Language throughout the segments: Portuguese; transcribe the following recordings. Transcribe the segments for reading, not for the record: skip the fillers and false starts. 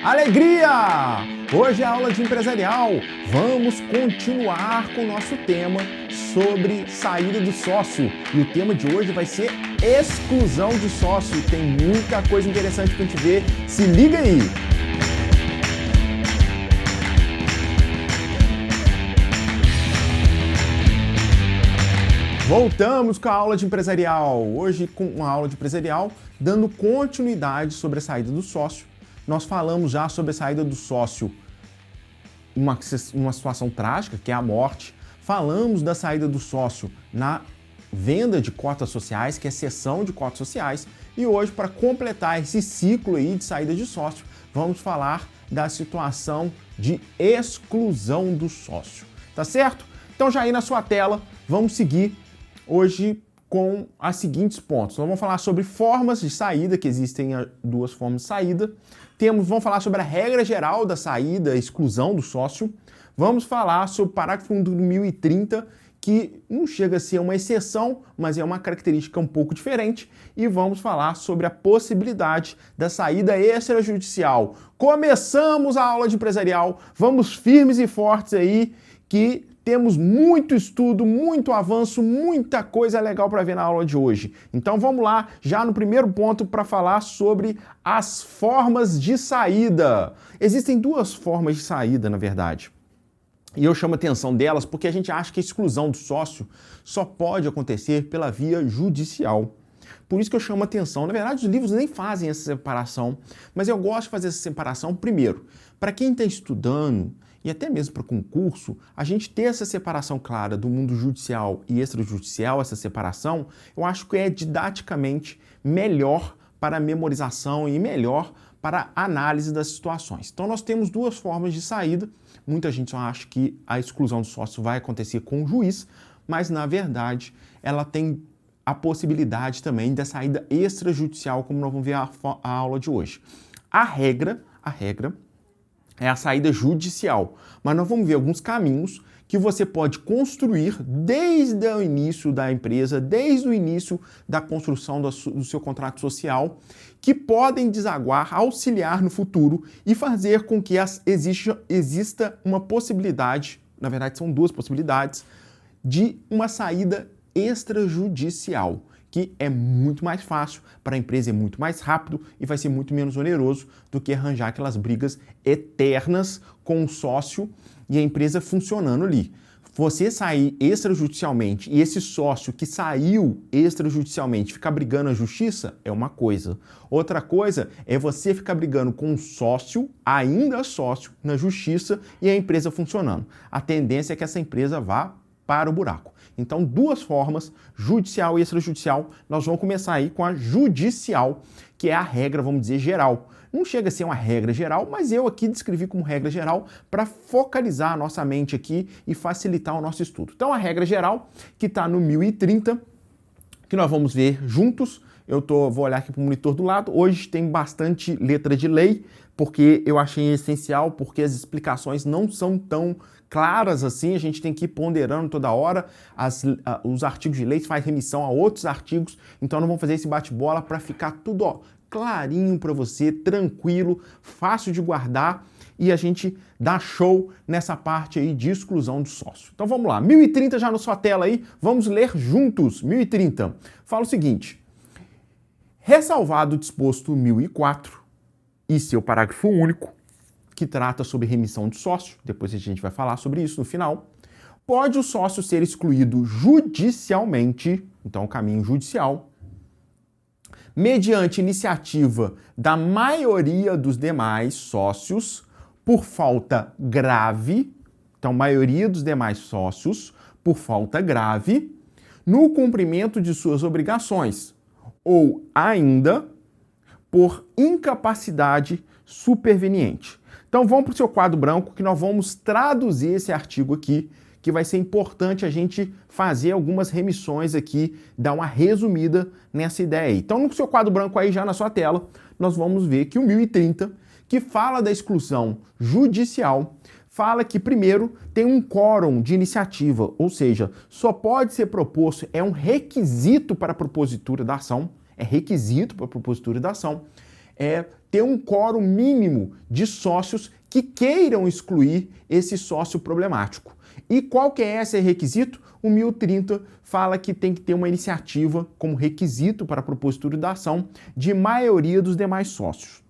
Alegria! Hoje é aula de empresarial. Vamos continuar com o nosso tema sobre saída do sócio. E o tema de hoje vai ser exclusão de sócio. Tem muita coisa interessante pra gente ver. Se liga aí! Voltamos com a aula de empresarial. Hoje com uma aula de empresarial dando continuidade sobre a saída do sócio. Nós falamos já sobre a saída do sócio, uma situação trágica, que é a morte. Falamos da saída do sócio na venda de cotas sociais, que é cessão de cotas sociais. E hoje, para completar esse ciclo aí de saída de sócio, vamos falar da situação de exclusão do sócio. Tá certo? Então já aí na sua tela, vamos seguir hoje com os seguintes pontos. Nós vamos falar sobre formas de saída, que existem duas formas de saída. Vamos falar sobre a regra geral da saída, exclusão do sócio. Vamos falar sobre o parágrafo 1 do 1030, que não chega a ser uma exceção, mas é uma característica um pouco diferente. E vamos falar sobre a possibilidade da saída extrajudicial. Começamos a aula de empresarial, vamos firmes e fortes aí, que temos muito estudo, muito avanço, muita coisa legal para ver na aula de hoje. Então vamos lá, já no primeiro ponto, para falar sobre as formas de saída. Existem duas formas de saída, na verdade. E eu chamo a atenção delas porque a gente acha que a exclusão do sócio só pode acontecer pela via judicial. Por isso que eu chamo a atenção. Na verdade, os livros nem fazem essa separação, mas eu gosto de fazer essa separação primeiro. Para quem está estudando, e até mesmo para concurso, a gente ter essa separação clara do mundo judicial e extrajudicial, essa separação, eu acho que é didaticamente melhor para a memorização e melhor para a análise das situações. Então nós temos duas formas de saída. Muita gente só acha que a exclusão do sócio vai acontecer com o juiz, mas na verdade ela tem a possibilidade também da saída extrajudicial, como nós vamos ver a aula de hoje. A regra é a saída judicial, mas nós vamos ver alguns caminhos que você pode construir desde o início da empresa, desde o início da construção do seu contrato social, que podem desaguar, auxiliar no futuro e fazer com que exista uma possibilidade, na verdade são duas possibilidades, de uma saída extrajudicial, que é muito mais fácil, para a empresa é muito mais rápido e vai ser muito menos oneroso do que arranjar aquelas brigas eternas com o sócio e a empresa funcionando ali. Você sair extrajudicialmente e esse sócio que saiu extrajudicialmente ficar brigando na justiça é uma coisa. Outra coisa é você ficar brigando com um sócio, ainda sócio, na justiça e a empresa funcionando. A tendência é que essa empresa vá para o buraco. Então, duas formas, judicial e extrajudicial. Nós vamos começar aí com a judicial, que é a regra, vamos dizer, geral. Não chega a ser uma regra geral, mas eu aqui descrevi como regra geral para focalizar a nossa mente aqui e facilitar o nosso estudo. Então, a regra geral, que está no 1030, que nós vamos ver juntos. Vou olhar aqui para o monitor do lado. Hoje tem bastante letra de lei, porque eu achei essencial, porque as explicações não são tão claras assim, a gente tem que ir ponderando toda hora, os artigos de lei faz remissão a outros artigos, então nós vamos fazer esse bate-bola para ficar tudo clarinho para você, tranquilo, fácil de guardar e a gente dá show nessa parte aí de exclusão do sócio. Então vamos lá, 1030 já na sua tela aí, vamos ler juntos, 1030. Fala o seguinte: ressalvado o disposto 1004 e seu parágrafo único, que trata sobre remissão de sócio, depois a gente vai falar sobre isso no final, pode o sócio ser excluído judicialmente, então caminho judicial, mediante iniciativa da maioria dos demais sócios, por falta grave, então maioria dos demais sócios, por falta grave, no cumprimento de suas obrigações, ou ainda por incapacidade superveniente. Então vamos para o seu quadro branco que nós vamos traduzir esse artigo aqui, que vai ser importante a gente fazer algumas remissões aqui, dar uma resumida nessa ideia aí. Então no seu quadro branco aí já na sua tela, nós vamos ver que o 1030, que fala da exclusão judicial, fala que primeiro tem um quórum de iniciativa, ou seja, só pode ser proposto, é um requisito para a propositura da ação, ter um quórum mínimo de sócios que queiram excluir esse sócio problemático. E qual que é esse requisito? O 1030 fala que tem que ter uma iniciativa como requisito para a propositura da ação de maioria dos demais sócios.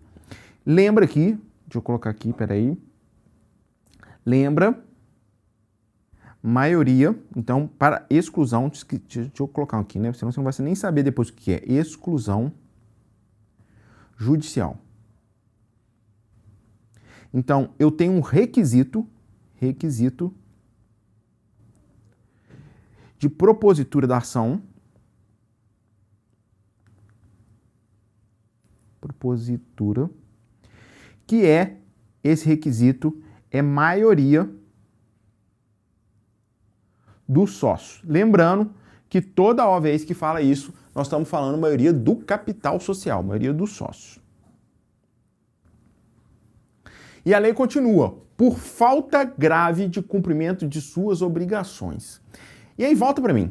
Lembra aqui, deixa eu colocar aqui, peraí. Lembra, maioria, então, para exclusão, deixa eu colocar aqui, né? Senão você não vai nem saber depois o que é exclusão judicial. Então, eu tenho um requisito de propositura da ação, que é, esse requisito é maioria do sócio. Lembrando que toda vez que fala isso, nós estamos falando maioria do capital social, maioria dos sócios. E a lei continua, por falta grave de cumprimento de suas obrigações. E aí volta para mim.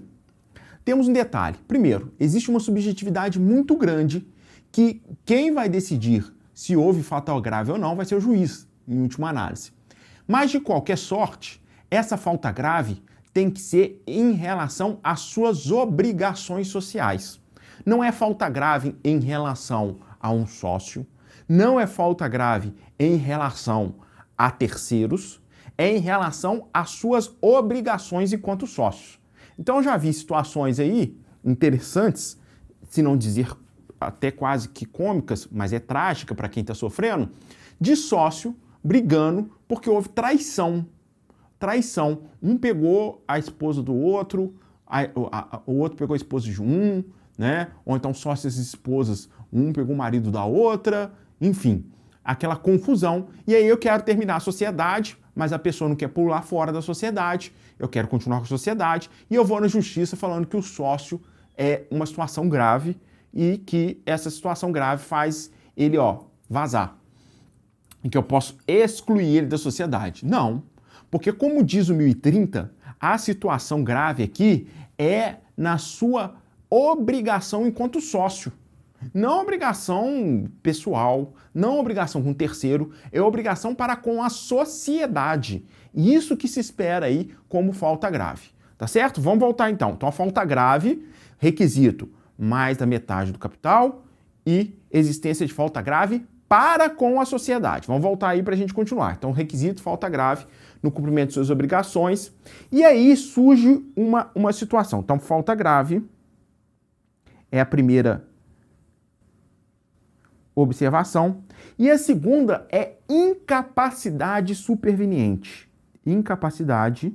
Temos um detalhe. Primeiro, existe uma subjetividade muito grande que quem vai decidir se houve falta grave ou não vai ser o juiz, em última análise. Mas, de qualquer sorte, essa falta grave tem que ser em relação às suas obrigações sociais. Não é falta grave em relação a um sócio, não é falta grave em relação a terceiros, é em relação às suas obrigações enquanto sócios. Então, eu já vi situações aí interessantes, se não dizer até quase que cômicas, mas é trágica para quem está sofrendo, de sócio brigando porque houve traição. Um pegou a esposa do outro, o outro pegou a esposa de um, né? Ou então sócias e esposas, um pegou o marido da outra, enfim, aquela confusão. E aí eu quero terminar a sociedade, mas a pessoa não quer pular fora da sociedade, eu quero continuar com a sociedade, e eu vou na justiça falando que o sócio é uma situação grave e que essa situação grave faz ele, vazar. E que eu posso excluir ele da sociedade. Não. Porque, como diz o 1030, a situação grave aqui é na sua obrigação enquanto sócio. Não obrigação pessoal, não obrigação com terceiro, é obrigação para com a sociedade. Isso que se espera aí como falta grave. Tá certo? Vamos voltar então. Então, a falta grave, requisito mais da metade do capital e existência de falta grave para com a sociedade. Vamos voltar aí para a gente continuar. Então, requisito, falta grave no cumprimento de suas obrigações. E aí surge uma situação. Então, falta grave é a primeira observação. E a segunda é incapacidade superveniente. Incapacidade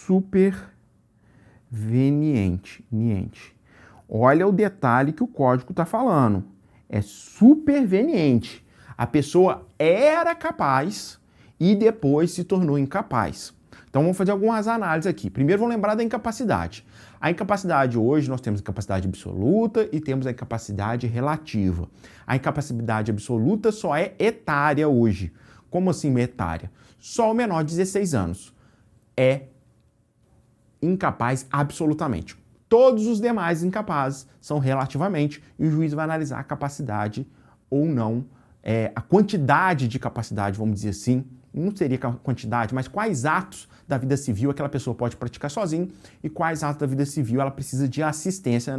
superveniente. Olha o detalhe que o código está falando. É superveniente. A pessoa era capaz e depois se tornou incapaz. Então vamos fazer algumas análises aqui. Primeiro vamos lembrar da incapacidade. A incapacidade hoje nós temos a incapacidade absoluta e temos a incapacidade relativa. A incapacidade absoluta só é etária hoje. Como assim etária? Só o menor de 16 anos é incapaz absolutamente. Todos os demais incapazes são relativamente e o juiz vai analisar a capacidade ou não, a quantidade de capacidade, vamos dizer assim, não seria quantidade, mas quais atos da vida civil aquela pessoa pode praticar sozinha e quais atos da vida civil ela precisa de assistência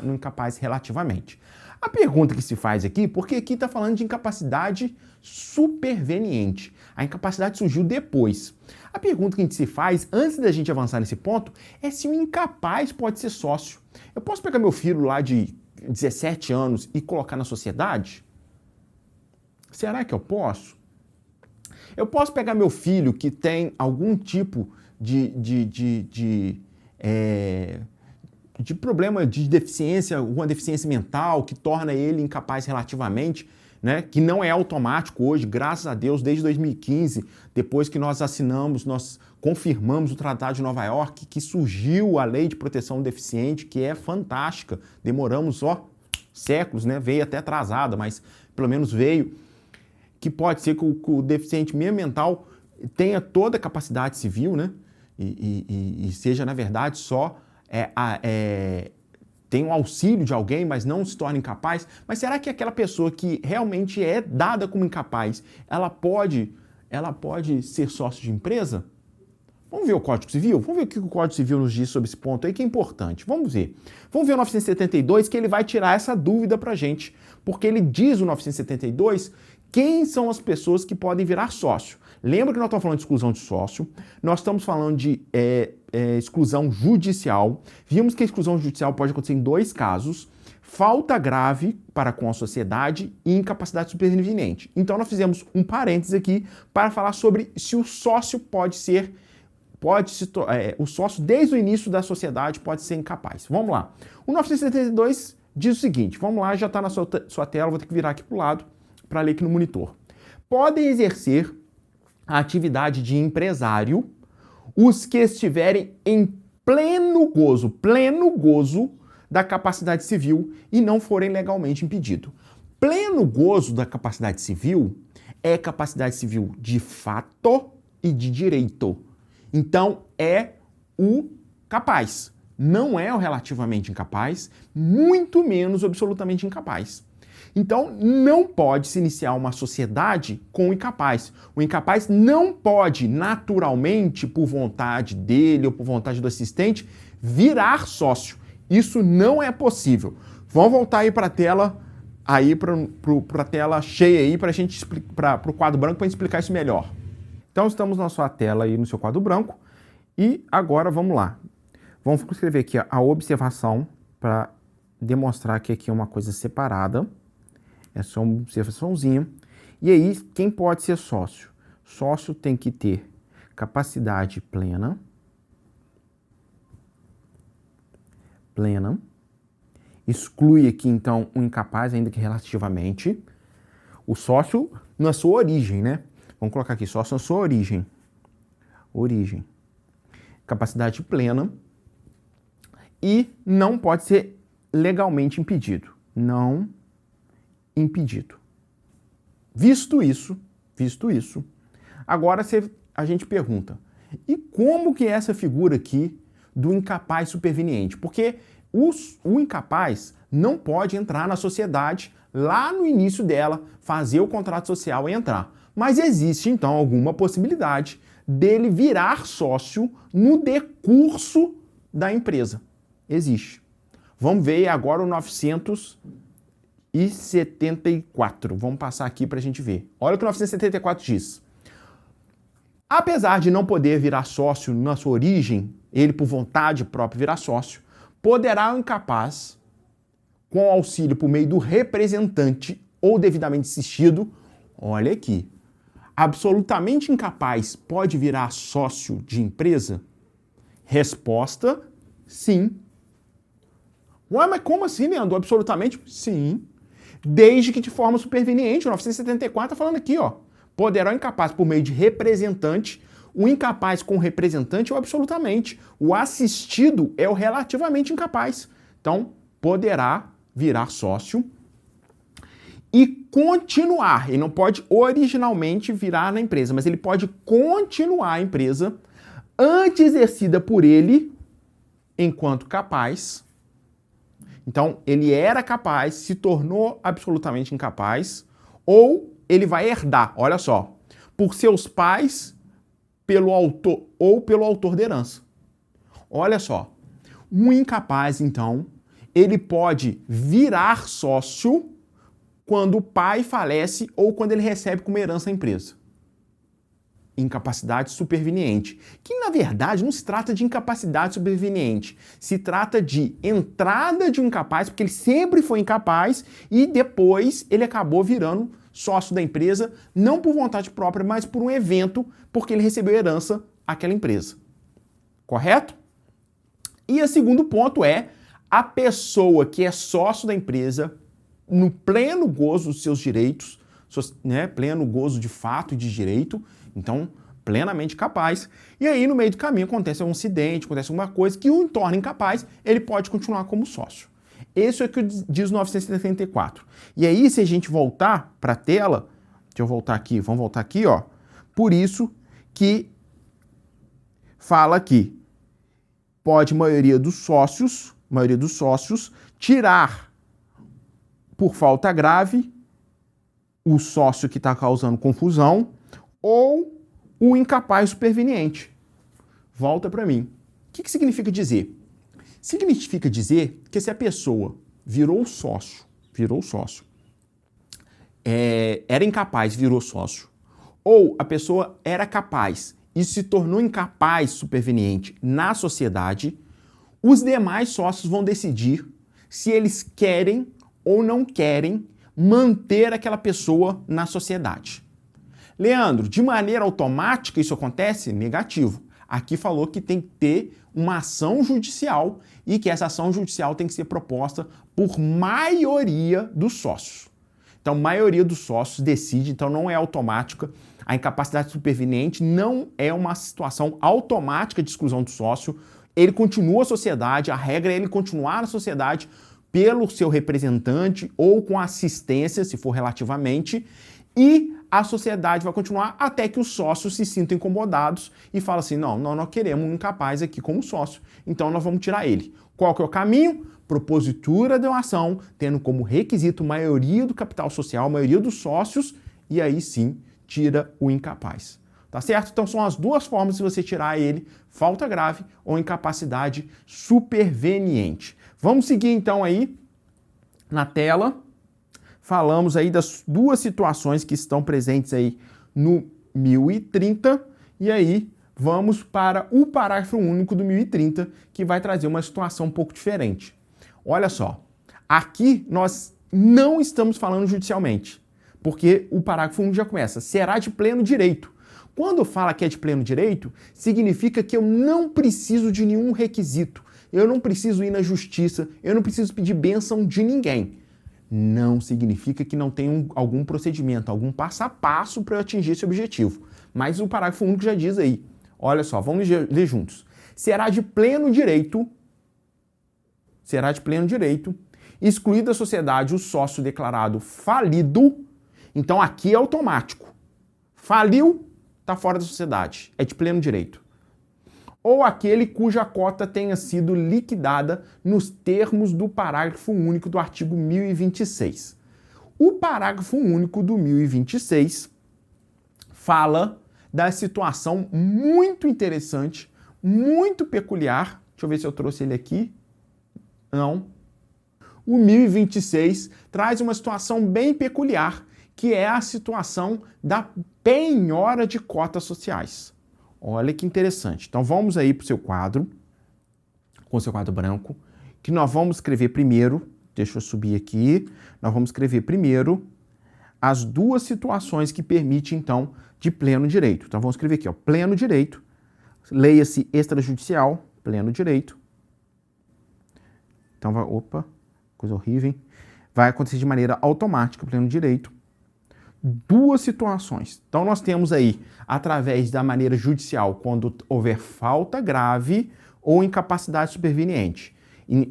no incapaz relativamente. A pergunta que se faz aqui, porque aqui está falando de incapacidade superveniente. A incapacidade surgiu depois. A pergunta que a gente se faz, antes da gente avançar nesse ponto, é se o incapaz pode ser sócio. Eu posso pegar meu filho lá de 17 anos e colocar na sociedade? Será que eu posso? Eu posso pegar meu filho que tem algum tipo de problema de deficiência, alguma deficiência mental que torna ele incapaz relativamente, né? Que não é automático hoje, graças a Deus, desde 2015, depois que nós confirmamos o Tratado de Nova York, que surgiu a Lei de Proteção do Deficiente, que é fantástica. Demoramos séculos, né? Veio até atrasada, mas pelo menos veio. Que pode ser que o deficiente mental tenha toda a capacidade civil, né? E seja, na verdade, só tem um auxílio de alguém, mas não se torna incapaz, mas será que aquela pessoa que realmente é dada como incapaz, ela pode ser sócio de empresa? Vamos ver o Código Civil? Vamos ver o que o Código Civil nos diz sobre esse ponto aí, que é importante. Vamos ver. Vamos ver o 972, que ele vai tirar essa dúvida pra gente, porque ele diz o 972 quem são as pessoas que podem virar sócio. Lembra que nós estamos falando de exclusão de sócio, nós estamos falando de exclusão judicial. Vimos que a exclusão judicial pode acontecer em 2 casos: falta grave para com a sociedade e incapacidade superveniente. Então nós fizemos um parênteses aqui para falar sobre se o sócio o sócio desde o início da sociedade pode ser incapaz. Vamos lá. O 972 diz o seguinte, vamos lá, já está na sua tela, vou ter que virar aqui para o lado para ler aqui no monitor. Podem exercer a atividade de empresário os que estiverem em pleno gozo da capacidade civil e não forem legalmente impedidos. Pleno gozo da capacidade civil é capacidade civil de fato e de direito. Então, é o capaz. Não é o relativamente incapaz, muito menos o absolutamente incapaz. Então, não pode se iniciar uma sociedade com o incapaz. O incapaz não pode, naturalmente, por vontade dele ou por vontade do assistente, virar sócio. Isso não é possível. Vamos voltar aí para a tela, para a tela cheia aí, para o quadro branco, para a gente explicar isso melhor. Então, estamos na sua tela aí, no seu quadro branco, e agora vamos lá. Vamos escrever aqui a observação para demonstrar que aqui é uma coisa separada. É só uma observaçãozinha. E aí, quem pode ser sócio? Sócio tem que ter capacidade plena. Exclui aqui, então, o incapaz, ainda que relativamente. O sócio na sua origem, né? Vamos colocar aqui, sócio na sua origem. Capacidade plena. E não pode ser legalmente impedido. Não impedido. Visto isso, agora a gente pergunta, e como que é essa figura aqui do incapaz superveniente? Porque o incapaz não pode entrar na sociedade lá no início dela, fazer o contrato social e entrar. Mas existe, então, alguma possibilidade dele virar sócio no decurso da empresa. Existe. Vamos ver agora o 974. Vamos passar aqui para a gente ver. Olha o que o 974 diz. Apesar de não poder virar sócio na sua origem, ele por vontade própria virar sócio, poderá o incapaz, com auxílio por meio do representante ou devidamente assistido, olha aqui, absolutamente incapaz pode virar sócio de empresa? Resposta, sim. Ué, mas como assim, Leandro? Absolutamente? Sim. Desde que de forma superveniente, o 974 está falando aqui, ó. Poderá o incapaz por meio de representante. O incapaz com representante é o absolutamente. O assistido é o relativamente incapaz. Então, poderá virar sócio e continuar. Ele não pode originalmente virar na empresa, mas ele pode continuar a empresa antes exercida por ele enquanto capaz. Então, ele era capaz, se tornou absolutamente incapaz, ou ele vai herdar, olha só, por seus pais, pelo autor ou pelo autor da herança. Olha só, um incapaz, então, ele pode virar sócio quando o pai falece ou quando ele recebe como herança a empresa. Incapacidade superveniente, que na verdade não se trata de incapacidade superveniente, se trata de entrada de um incapaz, porque ele sempre foi incapaz e depois ele acabou virando sócio da empresa, não por vontade própria, mas por um evento, porque ele recebeu herança àquela empresa. Correto? E o segundo ponto é a pessoa que é sócio da empresa, no pleno gozo dos seus direitos, né, pleno gozo de fato e de direito, então plenamente capaz, e aí no meio do caminho acontece um acidente, acontece alguma coisa que o torna incapaz, ele pode continuar como sócio. Esse é o que diz o 974. E aí, se a gente voltar para a tela, deixa eu voltar aqui, vamos voltar aqui, ó, por isso que fala aqui, pode maioria dos sócios, tirar por falta grave o sócio que está causando confusão ou o incapaz superveniente. Volta para mim. O que significa dizer? Significa dizer que se a pessoa virou sócio, era incapaz, virou sócio, ou a pessoa era capaz e se tornou incapaz superveniente na sociedade, os demais sócios vão decidir se eles querem ou não querem manter aquela pessoa na sociedade. Leandro, de maneira automática isso acontece? Negativo. Aqui falou que tem que ter uma ação judicial e que essa ação judicial tem que ser proposta por maioria dos sócios. Então, maioria dos sócios decide, então não é automática. A incapacidade superveniente não é uma situação automática de exclusão do sócio. Ele continua a sociedade, a regra é ele continuar na sociedade pelo seu representante ou com assistência, se for relativamente, e a sociedade vai continuar até que os sócios se sintam incomodados e falam assim, não, nós queremos um incapaz aqui como sócio, então nós vamos tirar ele. Qual que é o caminho? Propositura de uma ação, tendo como requisito maioria do capital social, maioria dos sócios, e aí sim tira o incapaz. Tá certo? Então são as duas formas de você tirar ele, falta grave ou incapacidade superveniente. Vamos seguir então aí na tela. Falamos aí das duas situações que estão presentes aí no 1030 e aí vamos para o parágrafo único do 1030 que vai trazer uma situação um pouco diferente. Olha só, aqui nós não estamos falando judicialmente, porque o parágrafo único já começa, será de pleno direito. Quando fala que é de pleno direito, significa que eu não preciso de nenhum requisito, eu não preciso ir na justiça, eu não preciso pedir bênção de ninguém. Não significa que não tem algum procedimento, algum passo a passo para eu atingir esse objetivo. Mas o parágrafo único já diz aí, olha só, vamos ler juntos. Será de pleno direito, excluído da sociedade o sócio declarado falido, então aqui é automático. Faliu, está fora da sociedade, é de pleno direito. Ou aquele cuja cota tenha sido liquidada nos termos do parágrafo único do artigo 1026. O parágrafo único do 1026 fala da situação muito interessante, muito peculiar. Deixa eu ver se eu trouxe ele aqui. Não. O 1026 traz uma situação bem peculiar, que é a situação da penhora de cotas sociais. Olha que interessante. Então vamos aí para o seu quadro, com o seu quadro branco, que nós vamos escrever primeiro, deixa eu subir aqui, nós vamos escrever primeiro as duas situações que permitem, então, de pleno direito. Então vamos escrever aqui, ó, pleno direito, leia-se extrajudicial, pleno direito. Então vai, opa, coisa horrível, hein? Vai acontecer de maneira automática, pleno direito. Duas situações. Então nós temos aí, através da maneira judicial, quando houver falta grave ou incapacidade superveniente.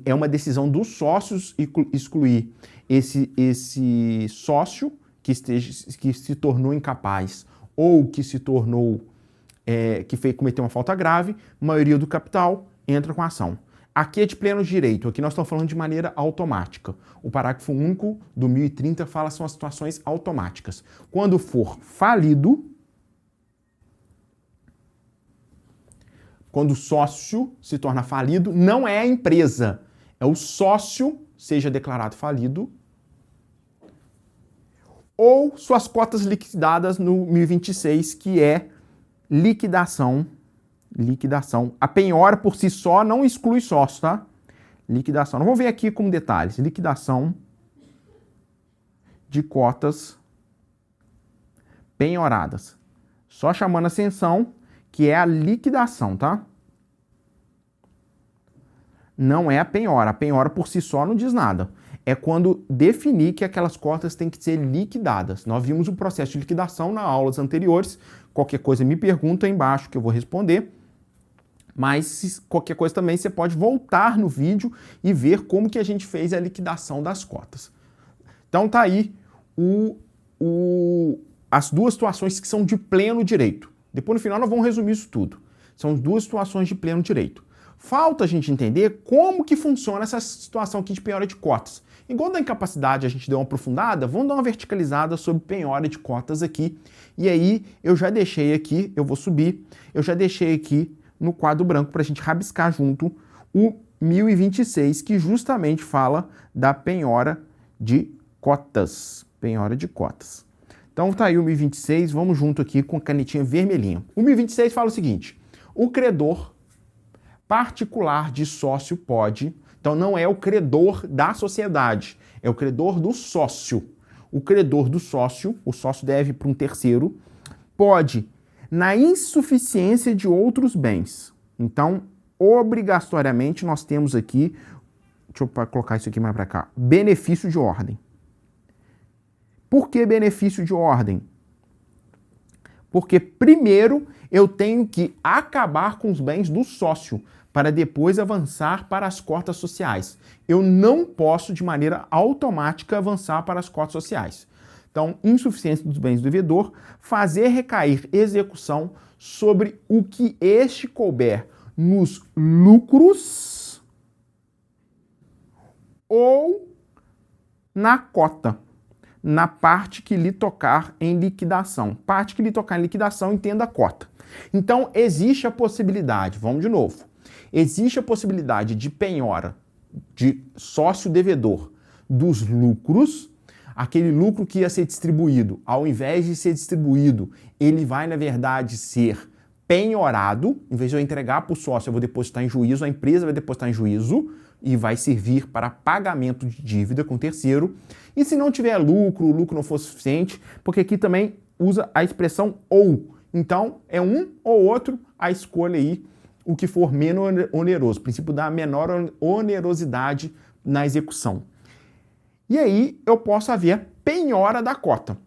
É uma decisão dos sócios excluir esse sócio que se tornou incapaz ou que se tornou, cometeu uma falta grave, maioria do capital entra com a ação. Aqui é de pleno direito, aqui nós estamos falando de maneira automática. O parágrafo único do 1030 fala são as situações automáticas. Quando for falido, quando o sócio se torna falido, não é a empresa, é o sócio seja declarado falido, ou suas cotas liquidadas no 1026, que é liquidação. A penhora por si só não exclui sócio, tá? Liquidação. Vamos ver aqui como detalhes. Liquidação de cotas penhoradas. Só chamando a atenção que é a liquidação, tá? Não é a penhora. A penhora por si só não diz nada. É quando definir que aquelas cotas têm que ser liquidadas. Nós vimos o processo de liquidação nas aulas anteriores. Qualquer coisa me pergunta aí embaixo que eu vou responder. Mas qualquer coisa também você pode voltar no vídeo e ver como que a gente fez a liquidação das cotas. Então tá aí as duas situações que são de pleno direito. Depois no final nós vamos resumir isso tudo. São duas situações de pleno direito. Falta a gente entender como que funciona essa situação aqui de penhora de cotas. Igual da incapacidade a gente deu uma aprofundada, vamos dar uma verticalizada sobre penhora de cotas aqui. E aí eu já deixei aqui, eu vou subir, eu já deixei aqui no quadro branco para a gente rabiscar junto o 1026, que justamente fala da penhora de cotas. Penhora de cotas. Então tá aí o 1026, vamos junto aqui com a canetinha vermelhinha. O 1026 fala o seguinte: o credor particular de sócio pode, então não é o credor da sociedade, é o credor do sócio. O credor do sócio, o sócio deve para um terceiro, pode, na insuficiência de outros bens. Então, obrigatoriamente, nós temos aqui, deixa eu colocar isso aqui mais para cá, benefício de ordem. Por que benefício de ordem? Porque primeiro eu tenho que acabar com os bens do sócio para depois avançar para as cotas sociais. Eu não posso, de maneira automática, avançar para as cotas sociais. Então, insuficiência dos bens do devedor, fazer recair execução sobre o que este couber nos lucros ou na cota, na parte que lhe tocar em liquidação. Parte que lhe tocar em liquidação, entenda a cota. Então, existe a possibilidade, vamos de novo, existe a possibilidade de penhora de sócio devedor dos lucros, aquele lucro que ia ser distribuído, ao invés de ser distribuído, ele vai, na verdade, ser penhorado. Em vez de eu entregar para o sócio, eu vou depositar em juízo, a empresa vai depositar em juízo e vai servir para pagamento de dívida com terceiro. E se não tiver lucro, o lucro não for suficiente, porque aqui também usa a expressão ou. Então, é um ou outro, a escolha aí, o que for menos oneroso. O princípio da menor onerosidade na execução. E aí, eu posso haver a penhora da cota.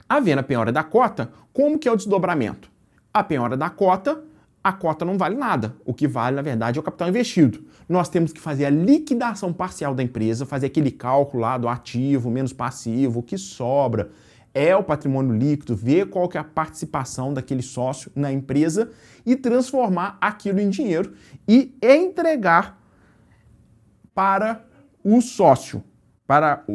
Havendo a penhora da cota, como que é o desdobramento? A penhora da cota, a cota não vale nada. O que vale, na verdade, é o capital investido. Nós temos que fazer a liquidação parcial da empresa, fazer aquele cálculo lá do ativo menos passivo, o que sobra é o patrimônio líquido, ver qual que é a participação daquele sócio na empresa e transformar aquilo em dinheiro e entregar para o sócio. Para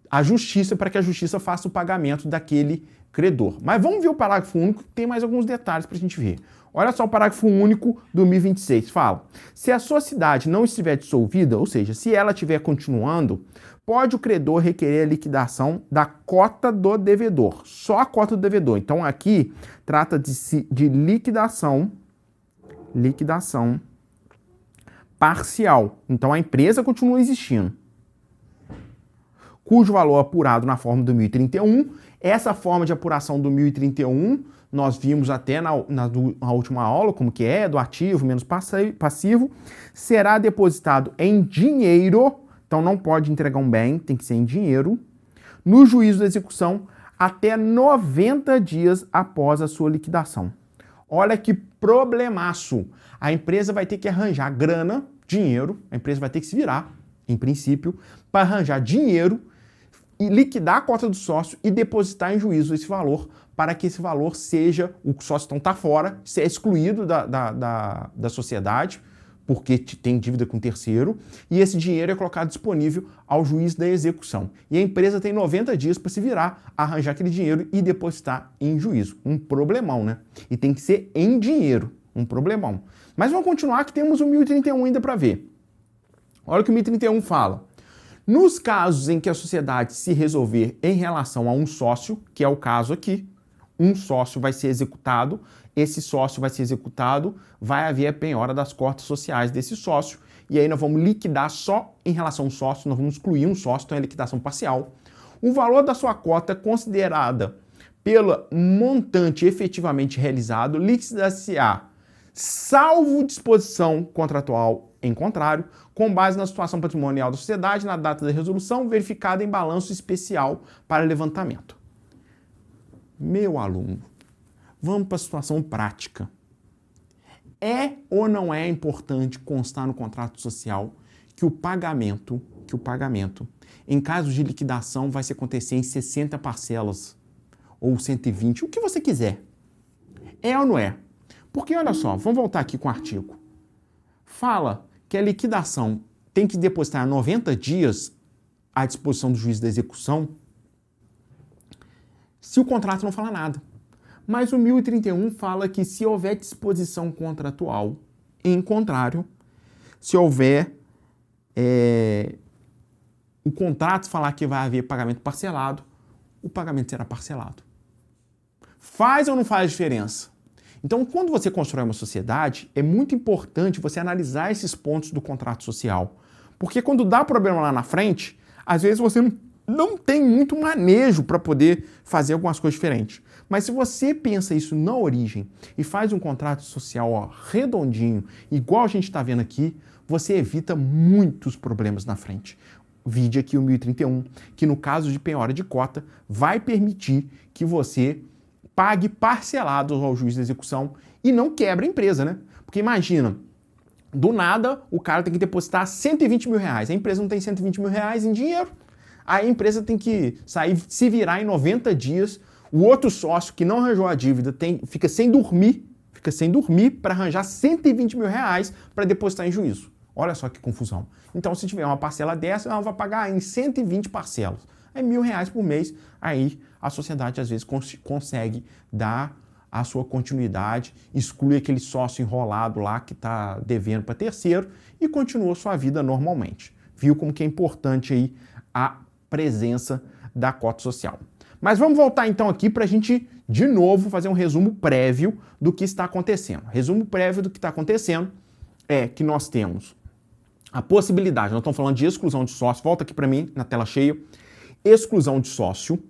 a justiça, para que a justiça faça o pagamento daquele credor. Mas vamos ver o parágrafo único, que tem mais alguns detalhes para a gente ver. Olha só o parágrafo único do 1026, fala: se a sociedade não estiver dissolvida, ou seja, se ela estiver continuando, pode o credor requerer a liquidação da cota do devedor, só a cota do devedor. Então aqui trata de liquidação parcial. Então a empresa continua existindo, cujo valor apurado na forma do 1031. Essa forma de apuração do 1031, nós vimos até na última aula, como que é, do ativo menos passivo, será depositado em dinheiro, então não pode entregar um bem, tem que ser em dinheiro, no juízo da execução até 90 dias após a sua liquidação. Olha que problemaço! A empresa vai ter que arranjar grana, dinheiro, a empresa vai ter que se virar, em princípio, para arranjar dinheiro e liquidar a cota do sócio e depositar em juízo esse valor, para que esse valor seja, o sócio então está fora, ser excluído da sociedade, porque tem dívida com terceiro, e esse dinheiro é colocado disponível ao juiz da execução. E a empresa tem 90 dias para se virar, arranjar aquele dinheiro e depositar em juízo. Um problemão, né? E tem que ser em dinheiro, um problemão. Mas vamos continuar que temos o 1031 ainda para ver. Olha o que o 1031 fala. Nos casos em que a sociedade se resolver em relação a um sócio, que é o caso aqui, um sócio vai ser executado, esse sócio vai ser executado, vai haver a penhora das cotas sociais desse sócio, e aí nós vamos liquidar só em relação ao sócio, nós vamos excluir um sócio, então é liquidação parcial. O valor da sua cota considerada pelo montante efetivamente realizado liquidar-se-á, salvo disposição contratual em contrário, com base na situação patrimonial da sociedade, na data da resolução, verificada em balanço especial para levantamento. Meu aluno, vamos para a situação prática. É ou não é importante constar no contrato social que o pagamento, em caso de liquidação, vai se acontecer em 60 parcelas ou 120, o que você quiser? É ou não é? Porque, olha só, vamos voltar aqui com o artigo. fala que a liquidação tem que depositar 90 dias à disposição do juiz da execução se o contrato não fala nada. Mas o 1031 fala que se houver disposição contratual, em contrário, se houver o contrato falar que vai haver pagamento parcelado, o pagamento será parcelado. Faz ou não faz diferença? Então, quando você constrói uma sociedade, é muito importante você analisar esses pontos do contrato social. Porque quando dá problema lá na frente, às vezes você não tem muito manejo para poder fazer algumas coisas diferentes. Mas se você pensa isso na origem e faz um contrato social redondinho, igual a gente está vendo aqui, você evita muitos problemas na frente. Vide aqui o 1031, que no caso de penhora de cota, vai permitir que você pague parcelado ao juiz de execução e não quebra a empresa, né? Porque imagina, do nada o cara tem que depositar 120 mil reais, a empresa não tem 120 mil reais em dinheiro, aí a empresa tem que sair, se virar em 90 dias, o outro sócio que não arranjou a dívida fica sem dormir para arranjar 120 mil reais para depositar em juízo. Olha só que confusão. Então, se tiver uma parcela dessa, ela vai pagar em 120 parcelas. É R$1.000 por mês. Aí a sociedade, às vezes, consegue dar a sua continuidade, exclui aquele sócio enrolado lá que está devendo para terceiro e continua sua vida normalmente. Viu como que é importante aí a presença da cota social. Mas vamos voltar então aqui para a gente, de novo, fazer um resumo prévio do que está acontecendo. Resumo prévio do que está acontecendo é que nós temos a possibilidade, nós estamos falando de exclusão de sócio, volta aqui para mim na tela cheia, exclusão de sócio.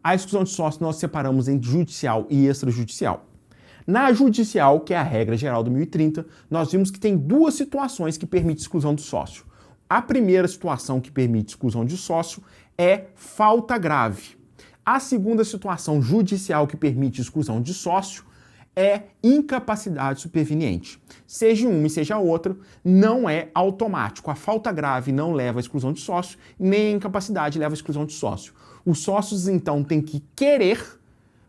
A exclusão de sócio nós separamos em judicial e extrajudicial. Na judicial, que é a regra geral do 1030, nós vimos que tem duas situações que permitem exclusão do sócio. A primeira situação que permite exclusão de sócio é falta grave. A segunda situação judicial que permite exclusão de sócio é incapacidade superveniente. Seja uma e seja outra, não é automático. A falta grave não leva à exclusão de sócio, nem a incapacidade leva à exclusão de sócio. Os sócios, então, têm que querer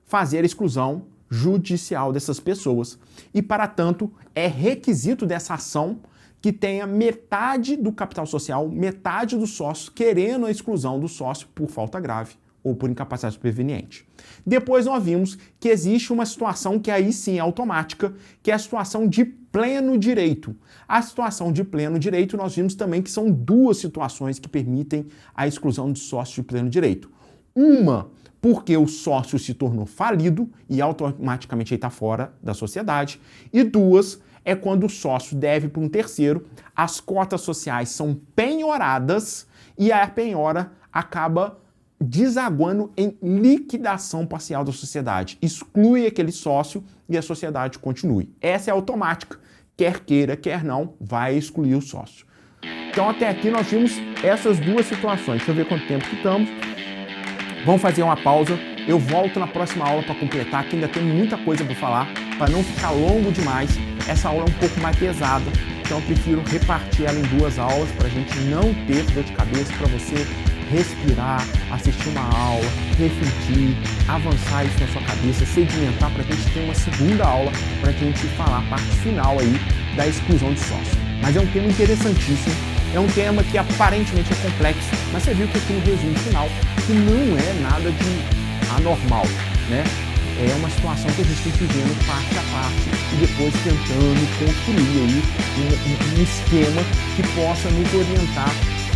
fazer a exclusão judicial dessas pessoas. E, para tanto, é requisito dessa ação que tenha metade do capital social, metade dos sócios querendo a exclusão do sócio por falta grave ou por incapacidade superveniente. Depois nós vimos que existe uma situação que aí sim é automática, que é a situação de pleno direito. A situação de pleno direito nós vimos também que são duas situações que permitem a exclusão de sócio de pleno direito. Uma, porque o sócio se tornou falido e automaticamente ele está fora da sociedade. E duas, é quando o sócio deve para um terceiro, as cotas sociais são penhoradas e a penhora acaba desaguando em liquidação parcial da sociedade. Exclui aquele sócio e a sociedade continue. Essa é automática. Quer queira, quer não, vai excluir o sócio. Então até aqui nós vimos essas duas situações. Deixa eu ver quanto tempo que estamos. Vamos fazer uma pausa. Eu volto na próxima aula para completar, que ainda tem muita coisa para falar, para não ficar longo demais. Essa aula é um pouco mais pesada, então eu prefiro repartir ela em duas aulas para a gente não ter dor de cabeça, para você respirar, assistir uma aula, refletir, avançar isso na sua cabeça, sedimentar para a gente ter uma segunda aula para a gente falar a parte final aí da exclusão de sócio. Mas é um tema interessantíssimo, é um tema que aparentemente é complexo, mas você viu que aqui no resumo final que não é nada de anormal, né? É uma situação que a gente tem que ir vendo parte a parte e depois tentando construir aí um esquema que possa nos orientar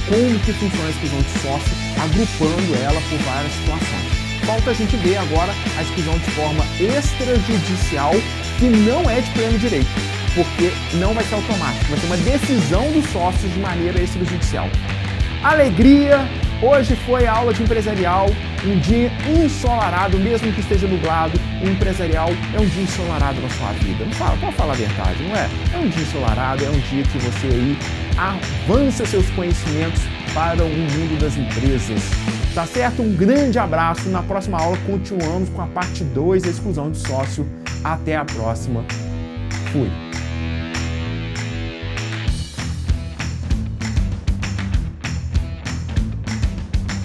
como que funciona a exclusão de sócio, agrupando ela por várias situações. Falta a gente ver agora a exclusão de forma extrajudicial, que não é de pleno direito, porque não vai ser automático, vai ser uma decisão dos sócios de maneira extrajudicial. Alegria! Hoje foi a aula de empresarial, um dia ensolarado, mesmo que esteja nublado, o empresarial é um dia ensolarado na sua vida. Não fala, pode falar a verdade, não é? É um dia ensolarado, é um dia que você aí avança seus conhecimentos para o mundo das empresas. Tá certo? Um grande abraço. Na próxima aula continuamos com a parte 2 da exclusão de sócio. Até a próxima. Fui!